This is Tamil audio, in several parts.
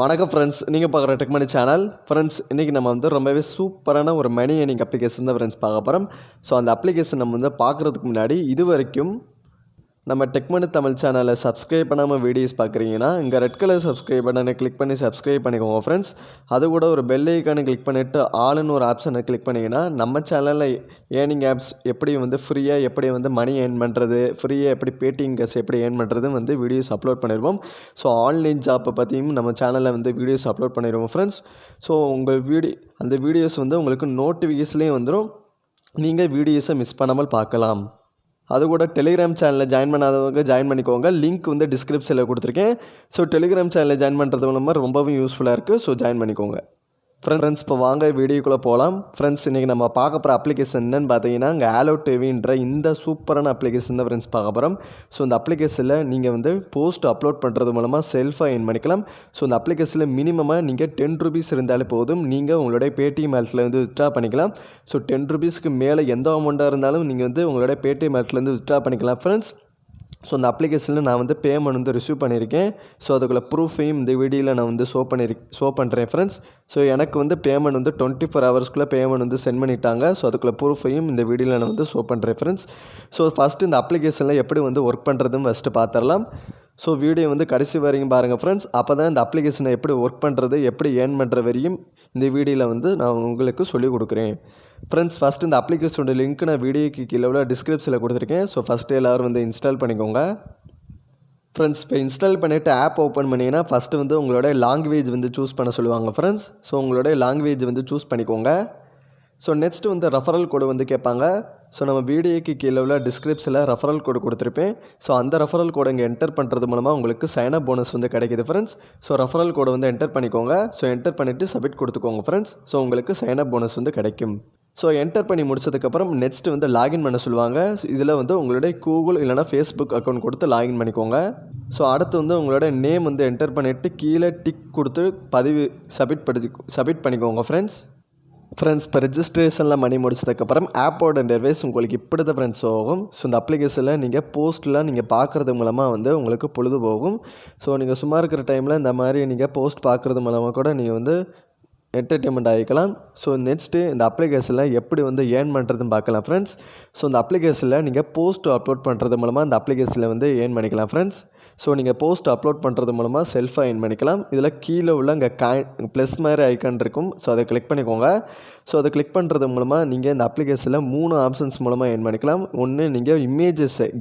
வணக்கம் ஃப்ரெண்ட்ஸ், நீங்கள் பார்க்குற டெக் மணி சேனல். ஃப்ரெண்ட்ஸ், இன்றைக்கி நம்ம வந்து ரொம்பவே சூப்பரான ஒரு மணி ஏர்னிங் அப்ளிகேஷன் தான் ஃப்ரெண்ட்ஸ் பார்க்க போகிறோம். ஸோ அந்த அப்ளிகேஷன் நம்ம வந்து பார்க்குறதுக்கு முன்னாடி இது வரைக்கும் நம்ம டெக் மணி தமிழ் சேனலை சப்ஸ்கிரைப் பண்ணாமல் வீடியோஸ் பார்க்குறீங்கன்னா இங்கே ரெட் கலர் சப்ஸ்கிரைப் பட்டனை கிளிக் பண்ணி சப்ஸ்கிரைப் பண்ணிக்கோங்க ஃப்ரெண்ட்ஸ். அது கூட ஒரு பெல் ஐக்கானை கிளிக் பண்ணிவிட்டு ஆளுன்னு ஒரு ஆப்ஷனை கிளிக் பண்ணிங்கன்னா நம்ம சேனலில் ஏர்னிங் ஆப்ஸ் எப்படி வந்து ஃப்ரீயாக எப்படி வந்து மணி ஏர்ன் பண்ணுறது, ஃப்ரீயாக எப்படி பேடிஎம் கேஸ் எப்படி ஏர்ன் பண்ணுறது வந்து வீடியோஸ் அப்லோட் பண்ணிடுவோம். ஸோ ஆன்லைன் ஜாப்பை பற்றியும் நம்ம சேனலில் வந்து வீடியோஸ் அப்லோட் பண்ணிடுவோம் ஃப்ரெண்ட்ஸ். ஸோ உங்கள் அந்த வீடியோஸ் வந்து உங்களுக்கு நோட்டிஃபிகேஷன்லேயும் வந்துடும். நீங்கள் வீடியோஸை மிஸ் பண்ணாமல் பார்க்கலாம். அது கூட டெலிகிராம் சேனலில் ஜாயின் பண்ணாதவங்க ஜாயின் பண்ணிக்கோங்க. லிங்க் வந்து டிஸ்கிரிப்ஷனில் கொடுத்துருக்கேன். ஸோ டெலிகிராம் சேனலில் ஜாயின் பண்ணுறது மூலமாக ரொம்பவும் யூஸ்ஃபுல்லாக இருக்குது. ஸோ ஜாயின் பண்ணிக்கோங்க. ஃப்ரெண்ட்ஸ், இப்போ வாங்க வீடியோக்குள்ளே போகலாம். ஃப்ரெண்ட்ஸ், இன்றைக்கி நம்ம பார்க்க போகிற அப்ளிகேஷன் என்னென்னு பார்த்தீங்கன்னா இங்கே AlloTVன்ற இந்த சூப்பரான அப்ளிகேஷன் தான் ஃப்ரெண்ட்ஸ் பார்க்க போகிறோம். ஸோ இந்த அப்ளிகேஷனில் நீங்கள் வந்து போஸ்ட் அப்லோட் பண்ணுறது மூலமாக செல்ஃபாக ஏர்ன் பண்ணிக்கலாம். ஸோ இந்த அப்ளிகேஷனில் மினிமமாக நீங்கள் ₹10 இருந்தாலே போதும், நீங்கள் உங்களுடைய பேடிஎம் ஆப்லேருந்து வித்ட்ரா பண்ணிக்கலாம். ஸோ ₹10க்கு மேலே எந்த அமௌண்ட்டாக இருந்தாலும் நீங்கள் வந்து உங்களுடைய பேடிஎம் ஆப்லேருந்து வித்ட்ரா பண்ணிக்கலாம் ஃப்ரெண்ட்ஸ். ஸோ இந்த அப்ளிகேஷனில் நான் வந்து பேமெண்ட் வந்து ரிசீவ் பண்ணியிருக்கேன். ஸோ அதுக்குள்ள ப்ரூஃபையும் இந்த வீடியோவில் நான் வந்து ஷோ பண்ணுறேன் ஃப்ரெண்ட்ஸ். ஸோ எனக்கு வந்து பேமெண்ட் வந்து 24 ஹவர்ஸ்க்குள்ளே பேமெண்ட் வந்து சென்ட் பண்ணிட்டாங்க. ஸோ அதுக்குள்ள ப்ரூஃபையும் இந்த வீடியோவில் நான் வந்து ஷோ பண்ணுறேன் ஃப்ரெண்ட்ஸ். ஸோ ஃபஸ்ட்டு இந்த அப்ளிகேஷனில் எப்படி வந்து ஒர்க் பண்ணுறதுன்னு ஃபஸ்ட்டு பார்த்துடலாம். ஸோ வீடியோ வந்து கடைசி வரைக்கும் பாருங்கள் ஃப்ரெண்ட்ஸ். அப்போ தான் இந்த அப்ளிகேஷனை எப்படி ஒர்க் பண்ணுறது, எப்படி ஏர்ன் பண்ணுற வரையும் இந்த வீடியோவில் வந்து நான் உங்களுக்கு சொல்லிக் கொடுக்குறேன் ஃப்ரெண்ட்ஸ். ஃபஸ்ட்டு இந்த அப்ளிகேஷனோட லிங்க் நான் வீடியோக்கு கீழே உள்ள டிஸ்கிரிப்ஷனில் கொடுத்துருக்கேன். ஸோ ஃபஸ்ட்டு எல்லோரும் வந்து இன்ஸ்டால் பண்ணிக்கோங்க ஃப்ரெண்ட்ஸ். இப்போ இன்ஸ்டால் பண்ணிவிட்டு ஆப் ஓப்பன் பண்ணிங்கன்னா ஃபஸ்ட்டு வந்து உங்களோட லாங்குவேஜ் வந்து சூஸ் பண்ண சொல்லுவாங்க ஃப்ரெண்ட்ஸ். ஸோ உங்களோட லாங்குவேஜ் வந்து சூஸ் பண்ணிக்கோங்க. ஸோ நெக்ஸ்ட்டு வந்து ரெஃபரல் கோடு வந்து கேட்பாங்க. ஸோ நம்ம வீடியோக்கு கீழே உள்ள டிஸ்கிரிப்ஷனில் ரெஃபரல் கோடு கொடுத்துருப்பேன். ஸோ அந்த ரெஃபரல் கோடை இங்கே என்டர் பண்ணுறது மூலமாக உங்களுக்கு சைனப் போனஸ் வந்து கிடைக்கிது ஃப்ரெண்ட்ஸ். ஸோ ரெஃபரல் கோடை வந்து என்டர் பண்ணிக்கோங்க. ஸோ என்டர் பண்ணிவிட்டு சப்மிட் கொடுத்துக்கோங்க ஃப்ரெண்ட்ஸ். ஸோ உங்களுக்கு சைனப் போனஸ் வந்து கிடைக்கும். ஸோ என்டர் பண்ணி முடிச்சதுக்கப்புறம் நெக்ஸ்ட்டு வந்து லாகின் பண்ண சொல்லுவாங்க. இதில் வந்து உங்களுடைய கூகுள் இல்லைனா ஃபேஸ்புக் அக்கௌண்ட் கொடுத்து லாகின் பண்ணிக்கோங்க. ஸோ அடுத்து வந்து உங்களோட நேம் வந்து என்டர் பண்ணிவிட்டு கீழே டிக் கொடுத்து பதிவு சப்மிட் பண்ணிக்கோங்க ஃப்ரெண்ட்ஸ். இப்போ ரெஜிஸ்ட்ரேஷனில் மணி முடிச்சதுக்கப்புறம் ஆப்போட இன்டர்ஃபேஸ் உங்களுக்கு இப்படி தான் ஃப்ரெண்ட்ஸ் ஆகும். ஸோ இந்த அப்ளிகேஷனில் நீங்கள் போஸ்ட்லாம் நீங்கள் பார்க்குறது மூலமாக வந்து உங்களுக்கு பொழுது போகும். ஸோ நீங்கள் சும்மா இருக்கிற டைமில் இந்த மாதிரி நீங்கள் போஸ்ட் பார்க்குறது மூலமாக கூட நீங்கள் வந்து என்டர்டெயின்மெண்ட் ஆகிக்கலாம். ஸோ நெக்ஸ்ட்டு இந்த அப்ளிகேஷனில் எப்படி வந்து ஏர்ன் பண்ணுறதுன்னு பார்க்கலாம் ஃப்ரெண்ட்ஸ். ஸோ இந்த அப்ளிகேஷனில் நீங்கள் போஸ்ட் அப்லோட் பண்ணுறது மூலமாக இந்த அப்ளிகேஷனில் வந்து ஏர்ன் பண்ணிக்கலாம் ஃப்ரெண்ட்ஸ். ஸோ நீங்கள் போஸ்ட் அப்லோட் பண்ணுறது மூலமாக செல்ஃபாக ஏர்ன் பண்ணிக்கலாம். இதில் கீழே உள்ள இங்கே ப்ளஸ் மாதிரி ஐக்கான் இருக்கும். ஸோ அதை கிளிக் பண்ணிக்கோங்க. ஸோ அதை கிளிக் பண்ணுறது மூலமாக நீங்கள் இந்த அப்ளிகேஷனில் 3 ஆப்ஷன்ஸ் மூலமாக ஏர்ன் பண்ணிக்கலாம். ஒன்று நீங்கள்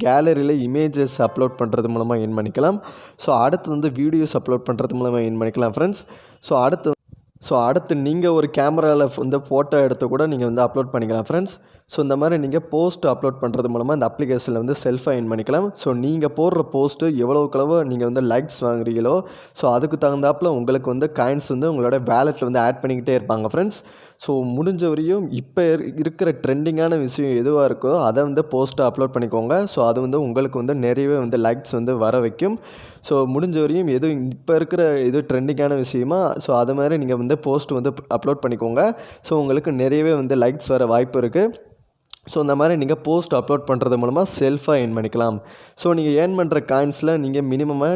கேலரியில் இமேஜஸ் அப்லோட் பண்ணுறது மூலமாக ஏர்ன் பண்ணிக்கலாம். ஸோ அடுத்து வந்து வீடியோஸ் அப்லோட் பண்ணுறது மூலமாக ஏர்ன் பண்ணிக்கலாம் ஃப்ரெண்ட்ஸ். ஸோ அடுத்து நீங்கள் ஒரு கேமராவில் வந்து ஃபோட்டோ எடுத்து கூட நீங்கள் வந்து அப்லோட் பண்ணிக்கலாம் ஃப்ரெண்ட்ஸ். ஸோ இந்த மாதிரி நீங்கள் போஸ்ட் அப்லோட் பண்ணுறது மூலமாக இந்த அப்ளிகேஷனில் வந்து செல்ஃபாக ஏர்ன் பண்ணிக்கலாம். ஸோ நீங்கள் போடுற போஸ்ட்டு எவ்வளோக்களவோ நீங்கள் வந்து லைக்ஸ் வாங்குறீங்களோ ஸோ அதுக்கு தகுந்தாப்பில் உங்களுக்கு வந்து காயின்ஸ் வந்து உங்களோட வேலெட்டில் வந்து ஆட் பண்ணிக்கிட்டே இருப்பாங்க ஃப்ரெண்ட்ஸ். ஸோ முடிஞ்ச வரையும் இப்போ இருக்கிற ட்ரெண்டிங்கான விஷயம் எதுவாக இருக்கோ அதை வந்து போஸ்ட்டை அப்லோட் பண்ணிக்கோங்க. ஸோ அது வந்து உங்களுக்கு வந்து நிறையவே வந்து லைக்ஸ் வந்து வர வைக்கும். ஸோ முடிஞ்ச வரையும் இப்போ இருக்கிற ட்ரெண்டிங்கான விஷயமா ஸோ அது மாதிரி நீங்கள் வந்து போஸ்ட் வந்து அப்லோட் பண்ணிக்கோங்க. ஸோ உங்களுக்கு நிறையவே வந்து லைக்ஸ் வர வாய்ப்பு இருக்குது. ஸோ இந்த மாதிரி நீங்கள் போஸ்ட் அப்லோட் பண்ணுறது மூலமாக செல்ஃபாக ஏர்ன் பண்ணிக்கலாம். ஸோ நீங்கள் ஏர்ன் பண்ணுற காயின்ஸில் நீங்கள் மினிமமாக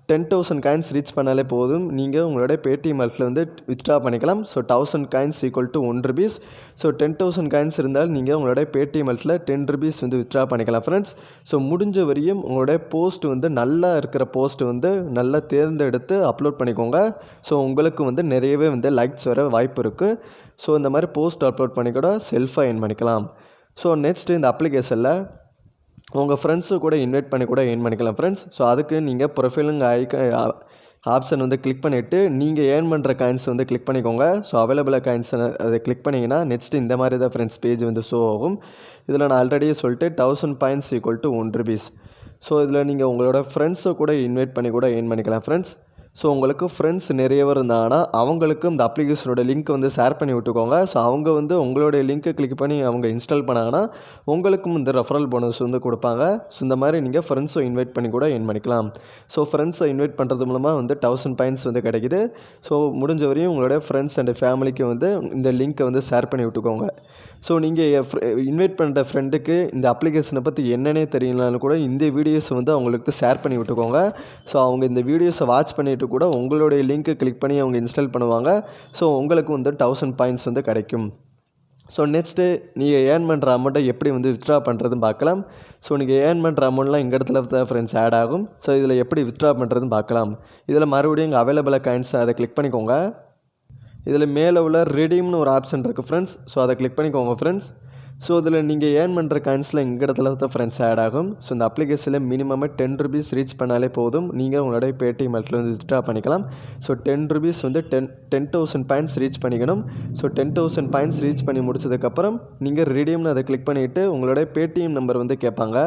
10,000 காயின்ஸ் ரீச் பண்ணாலே போதும், நீங்கள் உங்களுடைய பேடிஎம் ஆப்ல வந்து வித்ட்ரா பண்ணிக்கலாம். So 1000 coins equal to ₹1. So 10,000 coins இருந்தால் நீங்கள் உங்களுடைய பேடிஎம் ஆப்ல ₹10 வந்து வித்ட்ரா பண்ணிக்கலாம் ஃப்ரெண்ட்ஸ். ஸோ முடிஞ்ச வரையும் உங்களுடைய போஸ்ட் வந்து நல்லா இருக்கிற போஸ்ட் வந்து நல்லா தேர்ந்தெடுத்து அப்லோட் பண்ணிக்கோங்க. ஸோ உங்களுக்கு வந்து நிறையவே வந்து லைக்ஸ் வர வாய்ப்பு இருக்குது. ஸோ இந்த மாதிரி போஸ்ட் அப்லோட் பண்ணி கூட செல்ஃபாக ஏர்ன் பண்ணிக்கலாம். ஸோ நெக்ஸ்ட்டு இந்த அப்ளிகேஷனில் உங்கள் ஃப்ரெண்ட்ஸு கூட இன்வைட் பண்ணி கூட ஏர்ன் பண்ணிக்கலாம் ஃப்ரெண்ட்ஸ். ஸோ அதுக்கு நீங்கள் ப்ரொஃபைலுங்க ஆப்ஷன் வந்து கிளிக் பண்ணிவிட்டு நீங்கள் ஏர்ன் பண்ணுற காயின்ஸ் வந்து கிளிக் பண்ணிக்கோங்க. ஸோ அவைலபிளாக காயின்ஸ் அதை கிளிக் பண்ணிங்கன்னா நெக்ஸ்ட்டு இந்த மாதிரி தான் ஃப்ரெண்ட்ஸ் பேஜ் வந்து ஷோ ஆகும். இதில் நான் ஆல்ரெடியே சொல்லிட்டு 1000 பாயிண்ட்ஸ் ஈக்குவல் டு ₹1. ஸோ இதில் நீங்கள் உங்களோட ஃப்ரெண்ட்ஸை கூட இன்வைட் பண்ணி கூட ஏர்ன் பண்ணிக்கலாம் ஃப்ரெண்ட்ஸ். ஸோ உங்களுக்கு ஃப்ரெண்ட்ஸ் நிறைய பேர் இருந்தாங்கன்னா அவங்களுக்கும் இந்த அப்ளிகேஷனோட லிங்க் வந்து ஷேர் பண்ணி விட்டுக்கோங்க. ஸோ அவங்க வந்து உங்களுடைய லிங்க்கை கிளிக் பண்ணி அவங்க இன்ஸ்டால் பண்ணாங்கன்னா உங்களுக்கும் இந்த ரெஃபரல் போனஸ் வந்து கொடுப்பாங்க. ஸோ இந்த மாதிரி நீங்கள் ஃப்ரெண்ட்ஸை இன்வைட் பண்ணி கூட ஏர்ன் பண்ணிக்கலாம். ஸோ ஃப்ரெண்ட்ஸை இன்வைட் பண்ணுறது மூலமாக வந்து 1000 பாயிண்ட்ஸ் வந்து கிடைக்குது. ஸோ முடிஞ்ச வரையும் உங்களுடைய ஃப்ரெண்ட்ஸ் அண்ட் ஃபேமிலிக்கு வந்து இந்த லிங்க்கை வந்து ஷேர் பண்ணி விட்டுக்கோங்க. ஸோ நீங்கள் இன்வைட் பண்ணுற ஃப்ரெண்டுக்கு இந்த அப்ளிகேஷனை பற்றி என்னன்னே தெரியலனாலும் கூட இந்த வீடியோஸை வந்து அவங்களுக்கு ஷேர் பண்ணி விட்டுக்கோங்க. ஸோ அவங்க இந்த வீடியோஸை வாட்ச் பண்ணிவிட்டு பண்ணிவிட்டு கூட உங்களுடைய லிங்க்கை கிளிக் பண்ணி அவங்க இன்ஸ்டால் பண்ணுவாங்க. ஸோ உங்களுக்கு வந்து 1000 பாயிண்ட்ஸ் வந்து கிடைக்கும். ஸோ நெக்ஸ்ட்டு நீங்கள் ஏர்ன் பண்ணுற அமௌண்ட்டை எப்படி வந்து வித்ட்ரா பண்ணுறதுன்னு பார்க்கலாம். ஸோ நீங்கள் ஏர்ன் பண்ணுற அமௌண்ட்லாம் இந்த இடத்துல தான் ஃப்ரெண்ட்ஸ் ஆட் ஆகும். ஸோ இதில் எப்படி வித்ட்ரா பண்ணுறதுன்னு பார்க்கலாம். இதில் மறுபடியும் இங்கே அவைலபிளாக காயின்ஸ் அதை கிளிக் பண்ணிக்கோங்க. இதில் மேலே உள்ள ரிடீம்னு ஒரு ஆப்ஷன் இருக்குது ஃப்ரெண்ட்ஸ். ஸோ அதை கிளிக் பண்ணிக்கோங்க ஃப்ரெண்ட்ஸ். ஸோ இதில் நீங்கள் ஏர்ன் பண்ணுற காயின்ஸில் இந்த இடத்துல தான் ஃப்ரெண்ட்ஸ் ஆட் ஆகும். ஸோ இந்த அப்ளிகேஷனில் மினிமமாக ₹10 ரீச் பண்ணாலே போதும். நீங்கள் உங்களுடைய பேடிஎம் வாலெட்டில் வந்து வித்ட்ரா பண்ணிக்கலாம். ஸோ ₹10 வந்து 10,000 பாயிண்ட்ஸ் ரீச் பண்ணிக்கணும். ஸோ 10,000 பாயிண்ட்ஸ் ரீச் பண்ணி முடிச்சதுக்கப்புறம் நீங்கள் ரிடீம்னு அதை கிளிக் பண்ணிவிட்டு உங்களுடைய பேடிஎம் நம்பர் வந்து கேட்பாங்க.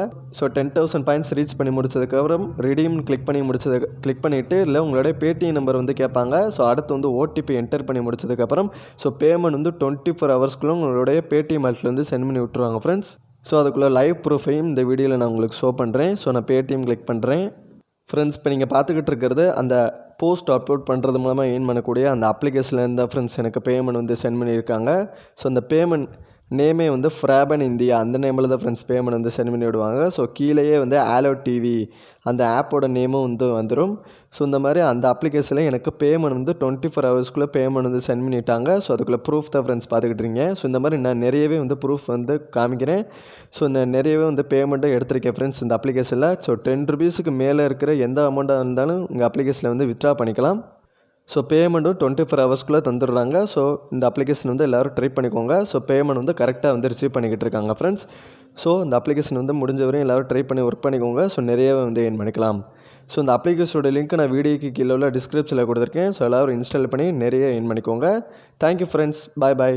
ஸோ 10,000 பாயிண்ட்ஸ் ரீச் பண்ணி முடிச்சதுக்கப்புறம் ரிடீம் கிளிக் பண்ணிவிட்டு இல்லை உங்களுடைய பேடிஎம் நம்பர் வந்து கேட்பாங்க. ஸோ அடுத்து வந்து ஓடிபி என்டர் பண்ணி முடிச்சதுக்கப்புறம் ஸோ பேமெண்ட் வந்து 24 ஹவர்ஸ்க்குள்ளே உங்களுடைய பேடிஎம் வாலெட்டில் வந்து சென்ட் பண்ணி விட்டுருவாங்க ஃப்ரெண்ட்ஸ். ஸோ அதுக்குள்ளே லைவ் ப்ரூஃபையும் இந்த வீடியோவில் நான் உங்களுக்கு ஷோ பண்ணுறேன். ஸோ நான் பேடிஎம் கிளிக் பண்ணுறேன். ஃப்ரெண்ட்ஸ் இப்போ நீங்கள் பார்த்துக்கிட்டு இருக்கிறது அந்த போஸ்ட் அப்லோட் பண்ணுறது மூலமாக ஏர்ன் பண்ணக்கூடிய அந்த அப்ளிகேஷன்லேருந்து தான் ஃப்ரெண்ட்ஸ் எனக்கு பேமெண்ட் வந்து சென்ட் பண்ணியிருக்காங்க. ஸோ அந்த பேமெண்ட் நேமே வந்து ஃப்ராபன் இந்தியா அந்த நேமில் தான் ஃப்ரெண்ட்ஸ் பேமெண்ட் வந்து சென்ட் பண்ணி விடுவாங்க. ஸோ கீழேயே வந்து ஆலோ டிவி அந்த ஆப்போட நேமும் வந்து வந்துடும். ஸோ இந்த மாதிரி அந்த அப்ளிகேஷனில் எனக்கு பேமெண்ட் வந்து 24 ஹவர்ஸ்க்குள்ளே பேமெண்ட் வந்து சென்ட் பண்ணிட்டாங்க. ஸோ அதுக்குள்ளே ப்ரூஃப் தான் ஃப்ரெண்ட்ஸ் பார்த்துக்கிட்டுருங்க. ஸோ இந்த மாதிரி நான் நிறையவே வந்து ப்ரூஃப் வந்து காமிக்கிறேன். ஸோ நான் நிறையவே வந்து பேமெண்ட்டை எடுத்திருக்கேன் ஃப்ரெண்ட்ஸ் இந்த அப்ளிகேஷனில். ஸோ ₹10 மேலே இருக்கிற எந்த அமௌண்ட்டாக இருந்தாலும் உங்கள் அப்ளிகேஷனில் வந்து வித்ட்ரா பண்ணிக்கலாம். ஸோ பேமெண்ட்டும் 24 ஹவர்ஸ்க்குள்ளே தந்துடுறாங்க. ஸோ இந்த அப்ளிகேஷன் வந்து எல்லோரும் ட்ரை பண்ணிக்கோங்க. ஸோ பேமெண்ட் வந்து கரெக்டாக வந்து ரிசீவ் பண்ணிக்கிட்டு இருக்காங்க ஃப்ரெண்ட்ஸ். ஸோ இந்த அப்ளிகேஷன் வந்து முடிஞ்ச வரையும் எல்லோரும் ட்ரை பண்ணி ஒர்க் பண்ணிக்கோங்க. ஸோ நிறையவே வந்து ஏர்ன் பண்ணிக்கலாம். ஸோ இந்த அப்ளிகேஷனோட லிங்க் நான் வீடியோக்கு கீழே உள்ள டிஸ்கிரிப்ஷனில் கொடுத்துருக்கேன். ஸோ எல்லோரும் இன்ஸ்டால் பண்ணி நிறைய ஏர்ன் பண்ணிக்கோங்க. Thank you friends. பாய் பாய்.